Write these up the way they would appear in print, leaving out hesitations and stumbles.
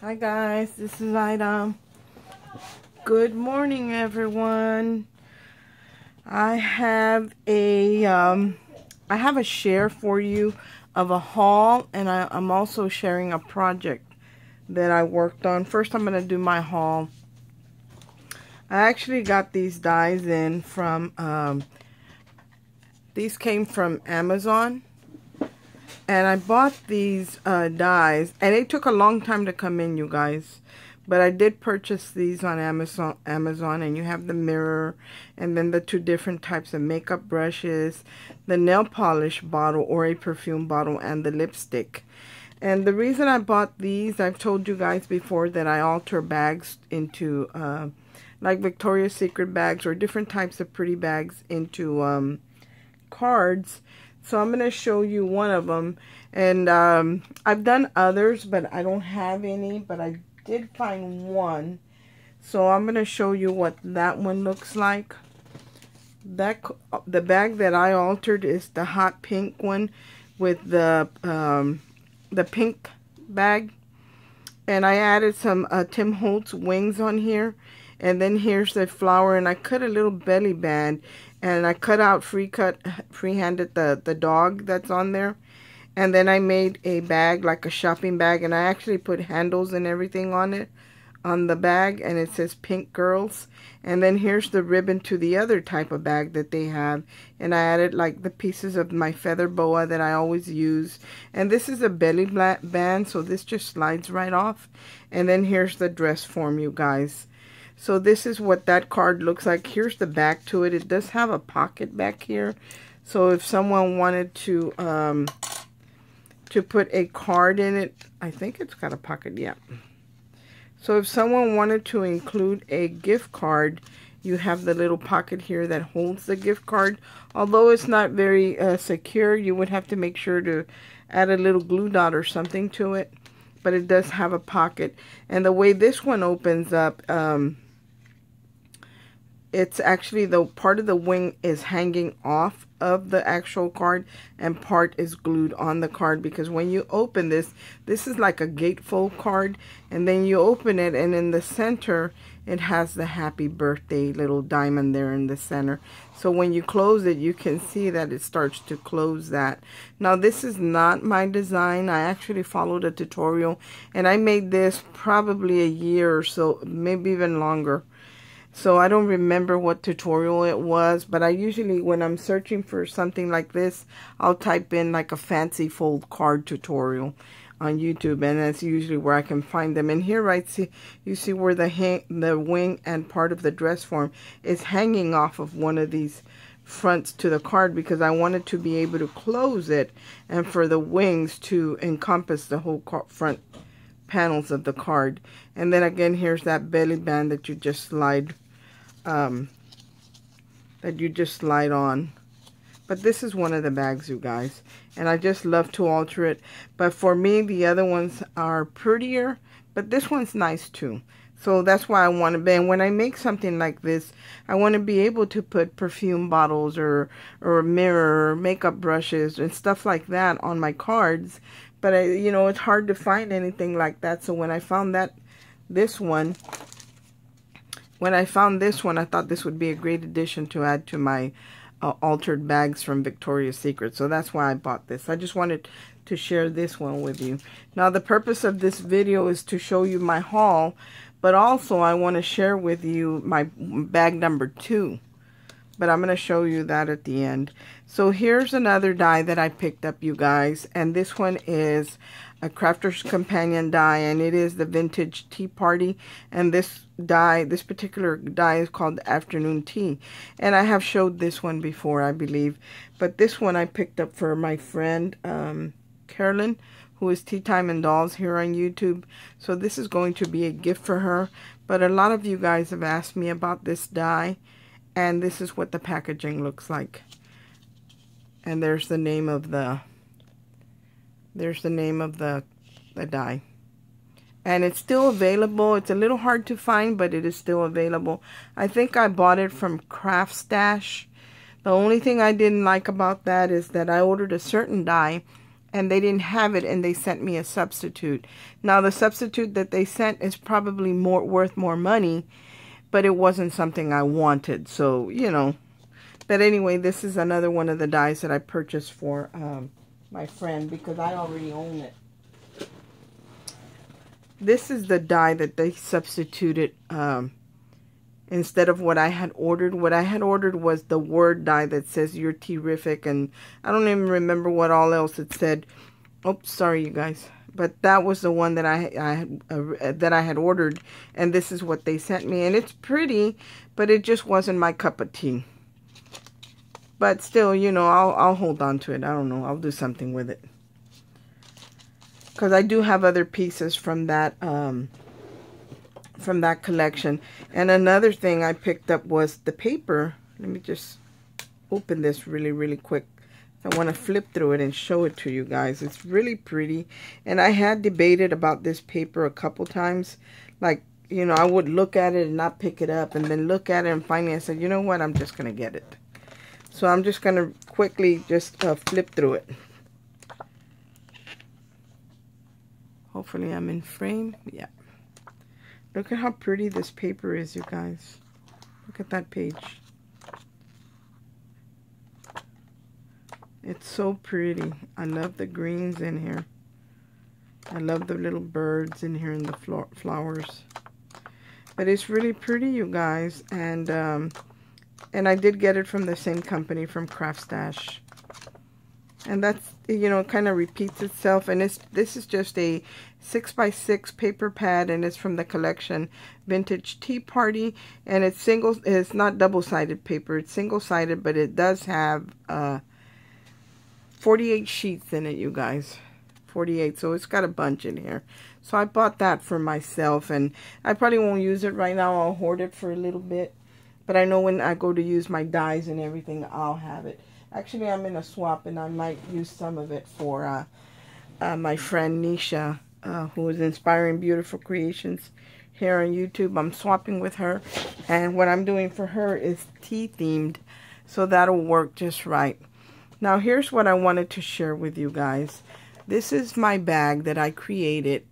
Hi guys, this is Ida. Good morning everyone. I have a share for you of a haul, and I'm also sharing a project that I worked on. First I'm going to do my haul. I actually got these dies in from these came from Amazon. And I bought these dies, and it took a long time to come in, you guys. But I did purchase these on Amazon, and you have the mirror, and then the two different types of makeup brushes, the nail polish bottle or a perfume bottle, and the lipstick. And the reason I bought these, I've told you guys before that I alter bags into, like Victoria's Secret bags or different types of pretty bags into cards. So I'm going to show you one of them. And I've done others, but I don't have any. But I did find one. So I'm going to show you what that one looks like. The bag that I altered is the hot pink one with the pink bag. And I added some Tim Holtz wings on here. And then here's the flower, and I cut a little belly band, and I cut out freehanded the dog that's on there. And then I made a bag, like a shopping bag, and I actually put handles and everything on it, on the bag, and it says Pink Girls. And then here's the ribbon to the other type of bag that they have, and I added like the pieces of my feather boa that I always use. And this is a belly band, so this just slides right off. And then here's the dress form, you guys. So this is what that card looks like. Here's the back to it. It does have a pocket back here. So if someone wanted to put a card in it, I think it's got a pocket, yeah. So if someone wanted to include a gift card, you have the little pocket here that holds the gift card. Although it's not very secure, you would have to make sure to add a little glue dot or something to it. But it does have a pocket. And the way this one opens up, it's actually the part of the wing is hanging off of the actual card, and part is glued on the card, because when you open this is like a gatefold card, and then you open it, and in the center it has the happy birthday little diamond there in the center. So when you close it, you can see that it starts to close that. Now this is not my design. I actually followed a tutorial, and I made this probably a year or so, maybe even longer. So I don't remember what tutorial it was, but I usually, when I'm searching for something like this, I'll type in like a fancy fold card tutorial on YouTube, and that's usually where I can find them. And here, right, you see where the wing and part of the dress form is hanging off of one of these fronts to the card, because I wanted to be able to close it and for the wings to encompass the whole front panels of the card. And then again, here's that belly band that you just slide on. But this is one of the bags, you guys, and I just love to alter it. But for me, the other ones are prettier, but this one's nice too. So that's why I want to be. And when I make something like this, I want to be able to put perfume bottles or a mirror, or makeup brushes and stuff like that on my cards. But you know, it's hard to find anything like that. So when I found this one, I thought this would be a great addition to add to my altered bags from Victoria's Secret. So that's why I bought this. I just wanted to share this one with you. Now the purpose of this video is to show you my haul, but also I want to share with you my bag number 2. But I'm going to show you that at the end. So here's another die that I picked up, you guys. And this one is a Crafter's Companion die, and it is the Vintage Tea Party. And this particular die is called Afternoon Tea. And I have showed this one before, I believe. But this one I picked up for my friend Carolyn, who is Tea Time and Dolls here on YouTube. So this is going to be a gift for her. But a lot of you guys have asked me about this die. And this is what the packaging looks like. And there's the name of the die. And it's still available. It's a little hard to find, but it is still available. I think I bought it from Craft Stash. The only thing I didn't like about that is that I ordered a certain die, and they didn't have it, and they sent me a substitute. Now the substitute that they sent is probably worth more money, but it wasn't something I wanted, so you know. But anyway, this is another one of the dies that I purchased for my friend, because I already own it. This is the die that they substituted instead of what I had ordered. What I had ordered was the word die that says "You're terrific," and I don't even remember what all else it said. Oops, sorry you guys. But that was the one that I had ordered, and this is what they sent me. And it's pretty, but it just wasn't my cup of tea. But still, you know, I'll hold on to it. I don't know. I'll do something with it, because I do have other pieces from that collection. And another thing I picked up was the paper. Let me just open this really quick. I want to flip through it and show it to you guys. It's really pretty. And I had debated about this paper a couple times. Like, you know, I would look at it and not pick it up, and then look at it, and finally I said, you know what, I'm just going to get it. So I'm just going to quickly just flip through it. Hopefully I'm in frame. Yeah. Look at how pretty this paper is, you guys. Look at that page. It's so pretty. I love the greens in here. I love the little birds in here and the flowers. But it's really pretty, you guys. And I did get it from the same company, from Craft Stash. And that's, you know, kind of repeats itself. And this is just a 6x6 paper pad, and it's from the collection Vintage Tea Party. And it's not double-sided paper. It's single-sided, but it does have 48 sheets in it, you guys. 48, so it's got a bunch in here. So I bought that for myself, and I probably won't use it right now. I'll hoard it for a little bit. But I know when I go to use my dies and everything, I'll have it. Actually, I'm in a swap, and I might use some of it for my friend Nisha, who is Inspiring Beautiful Creations here on YouTube. I'm swapping with her, and what I'm doing for her is tea-themed, so that'll work just right. Now, here's what I wanted to share with you guys. This is my bag that I created.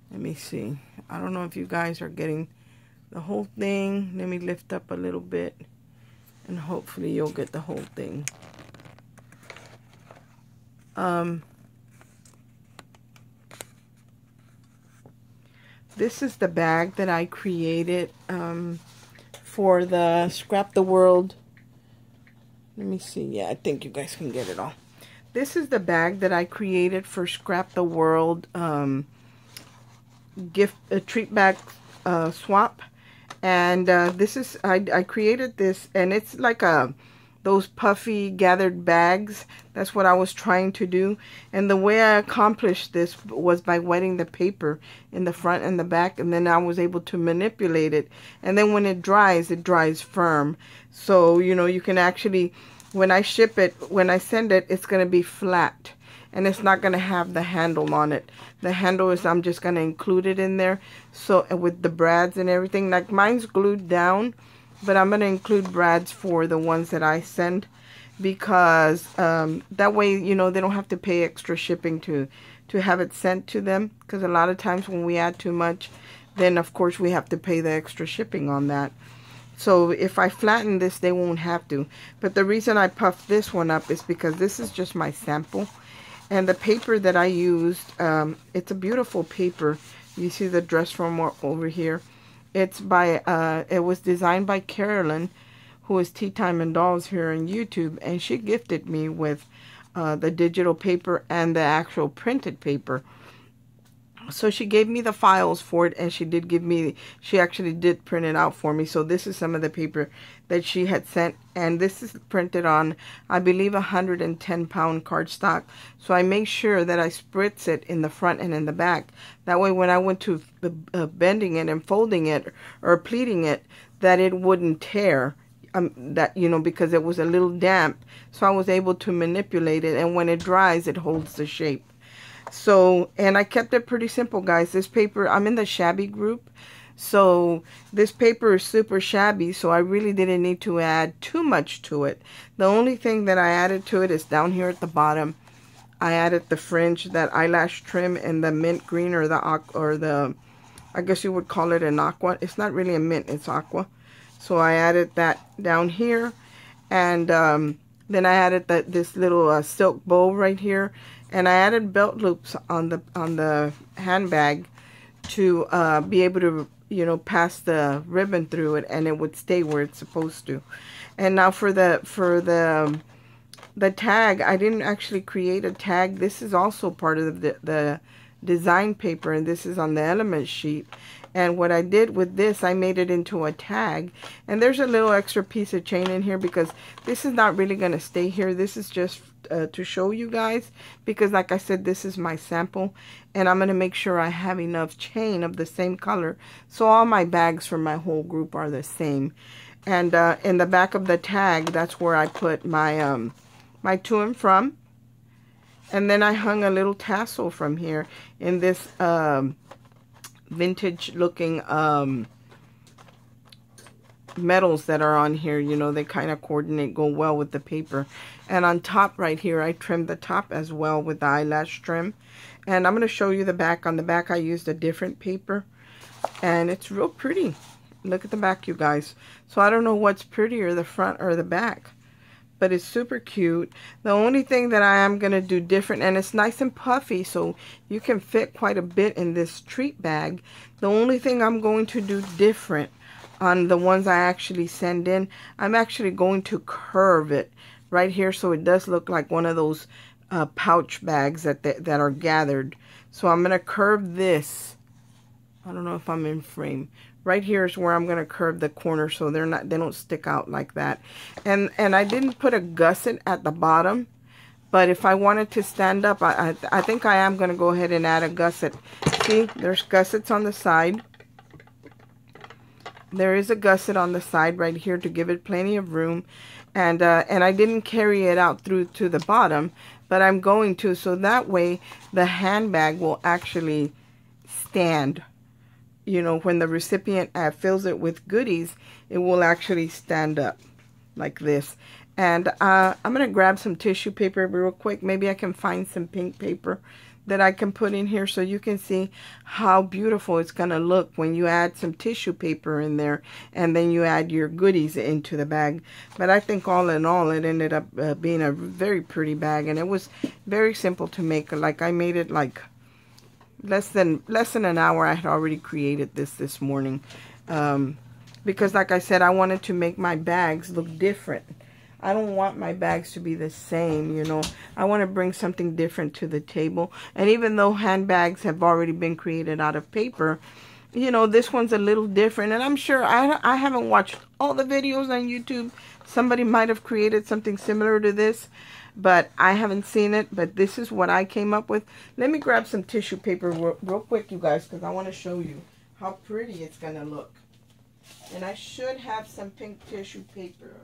Let me see. I don't know if you guys are getting the whole thing. Let me lift up a little bit, and hopefully you'll get the whole thing. This is the bag that I created for the Scrapdaworld. Let me see. Yeah, I think you guys can get it all. This is the bag that I created for Scrapdaworld treat bag swap. And this is, I created this, and it's like those puffy gathered bags. That's what I was trying to do. And the way I accomplished this was by wetting the paper in the front and the back, and then I was able to manipulate it. And then when it dries firm. So, you know, you can actually, when I ship it, when I send it, it's going to be flat. And it's not going to have the handle on it. The handle is, I'm just going to include it in there. So, with the brads and everything. Like, mine's glued down. But I'm going to include brads for the ones that I send. Because that way, you know, they don't have to pay extra shipping to have it sent to them. Because a lot of times when we add too much, then of course we have to pay the extra shipping on that. So if I flatten this, they won't have to. But the reason I puffed this one up is because this is just my sample. And the paper that I used, it's a beautiful paper. You see the dress form over here. It's by, it was designed by Carolyn, who is Tea Time and Dolls here on YouTube. And she gifted me with the digital paper and the actual printed paper. So she gave me the files for it, and she actually did print it out for me. So this is some of the paper that she had sent, and this is printed on, I believe, 110-pound cardstock. So I make sure that I spritz it in the front and in the back. That way when I went to bending it and folding it or pleating it, that it wouldn't tear. That, you know, because it was a little damp. So I was able to manipulate it, and when it dries, it holds the shape. So, and I kept it pretty simple, guys. This paper, I'm in the shabby group. So this paper is super shabby, so I really didn't need to add too much to it. The only thing that I added to it is down here at the bottom. I added the fringe, that eyelash trim in the mint green, or the I guess you would call it an aqua. It's not really a mint, it's aqua. So I added that down here, and then I added this little silk bow right here, and I added belt loops on the handbag to be able to, you know, pass the ribbon through it, and it would stay where it's supposed to. And now for the tag, I didn't actually create a tag. This is also part of the design paper, and this is on the element sheet. And what I did with this, I made it into a tag. And there's a little extra piece of chain in here because this is not really going to stay here. This is just to show you guys, because like I said, this is my sample, and I'm going to make sure I have enough chain of the same color so all my bags for my whole group are the same. And in the back of the tag, that's where I put my my to and from. And then I hung a little tassel from here in this vintage looking metals that are on here. You know, they kind of coordinate, go well with the paper. And on top right here, I trimmed the top as well with the eyelash trim. And I'm going to show you the back. On the back, I used a different paper, and it's real pretty. Look at the back, you guys. So I don't know what's prettier, the front or the back, but it's super cute. The only thing that I am going to do different, and it's nice and puffy, so you can fit quite a bit in this treat bag. The only thing I'm going to do different on the ones I actually send in, I'm actually going to curve it right here so it does look like one of those pouch bags that are gathered. So I'm going to curve this. I don't know if I'm in frame. Right here is where I'm going to curve the corner so they don't stick out like that. And I didn't put a gusset at the bottom, but if I wanted to stand up, I think I am going to go ahead and add a gusset. See, there's gussets on the side. There is a gusset on the side right here to give it plenty of room. And I didn't carry it out through to the bottom, but I'm going to, so that way the handbag will actually stand. You know, when the recipient fills it with goodies, it will actually stand up like this. And I'm going to grab some tissue paper real quick. Maybe I can find some pink paper that I can put in here so you can see how beautiful it's going to look when you add some tissue paper in there and then you add your goodies into the bag. But I think all in all, it ended up being a very pretty bag, and it was very simple to make. Like, I made it like less than an hour. I had already created this morning because like I said, I wanted to make my bags look different. I don't want my bags to be the same, you know. I want to bring something different to the table. And even though handbags have already been created out of paper, you know, this one's a little different. And I'm sure I haven't watched all the videos on YouTube. Somebody might have created something similar to this, but I haven't seen it. But this is what I came up with. Let me grab some tissue paper real quick, you guys, because I want to show you how pretty it's going to look. And I should have some pink tissue paper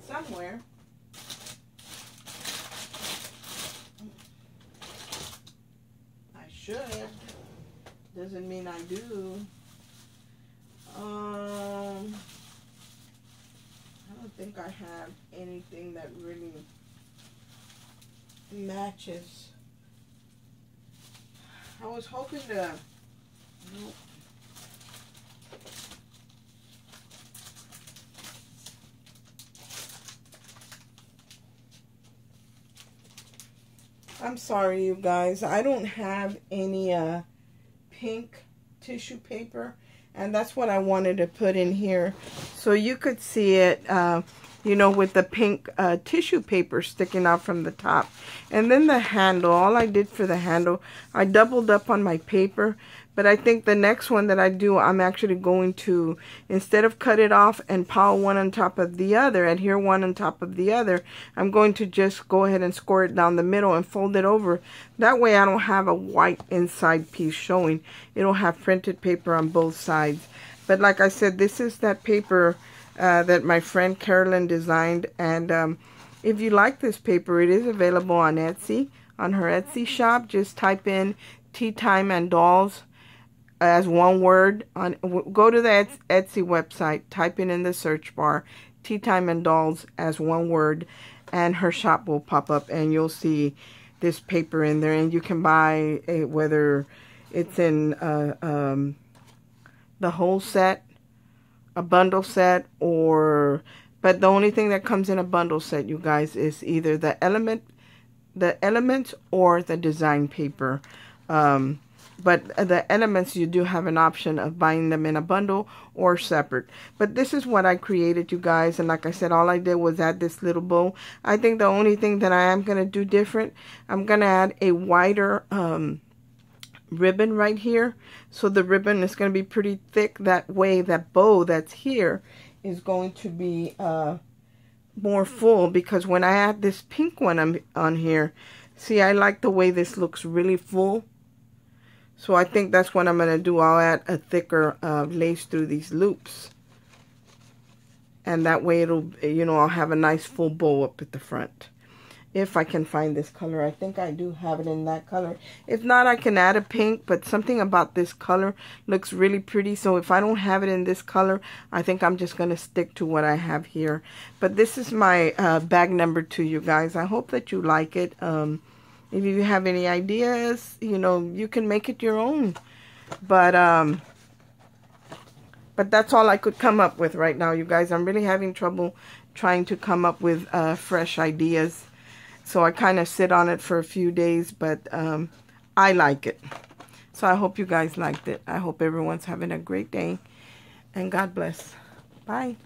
somewhere. I should. Doesn't mean I do. I don't think I have anything that really matches. I was hoping to. Nope. I'm sorry, you guys. I don't have any pink tissue paper, and that's what I wanted to put in here so you could see it, you know, with the pink tissue paper sticking out from the top. And then the handle, all I did for the handle, I doubled up on my paper. But I think the next one that I do, I'm actually going to, instead of cut it off and pile one on top of the other, adhere one on top of the other, I'm going to just go ahead and score it down the middle and fold it over. That way I don't have a white inside piece showing. It'll have printed paper on both sides. But like I said, this is that paper that my friend Carolyn designed. And if you like this paper, it is available on Etsy, on her Etsy shop. Just type in Tea Time and Dolls as one word. Go to the Etsy website, type in the search bar Tea Time and Dolls as one word, and her shop will pop up, and you'll see this paper in there, and you can buy whether it's in the whole set, a bundle set, but the only thing that comes in a bundle set, you guys, is either the elements or the design paper. But the elements, you do have an option of buying them in a bundle or separate. But this is what I created, you guys. And like I said, all I did was add this little bow. I think the only thing that I am going to do different, I'm going to add a wider ribbon right here. So the ribbon is going to be pretty thick. That way, that bow that's here is going to be more full. Because when I add this pink one on here, see, I like the way this looks really full. So I think that's what I'm going to do. I'll add a thicker lace through these loops. And that way it'll, you know, I'll have a nice full bow up at the front. If I can find this color. I think I do have it in that color. If not, I can add a pink. But something about this color looks really pretty. So if I don't have it in this color, I think I'm just going to stick to what I have here. But this is my bag number 2, you guys. I hope that you like it. If you have any ideas, you know, you can make it your own. But that's all I could come up with right now, you guys. I'm really having trouble trying to come up with fresh ideas. So I kind of sit on it for a few days, but I like it. So I hope you guys liked it. I hope everyone's having a great day. And God bless. Bye.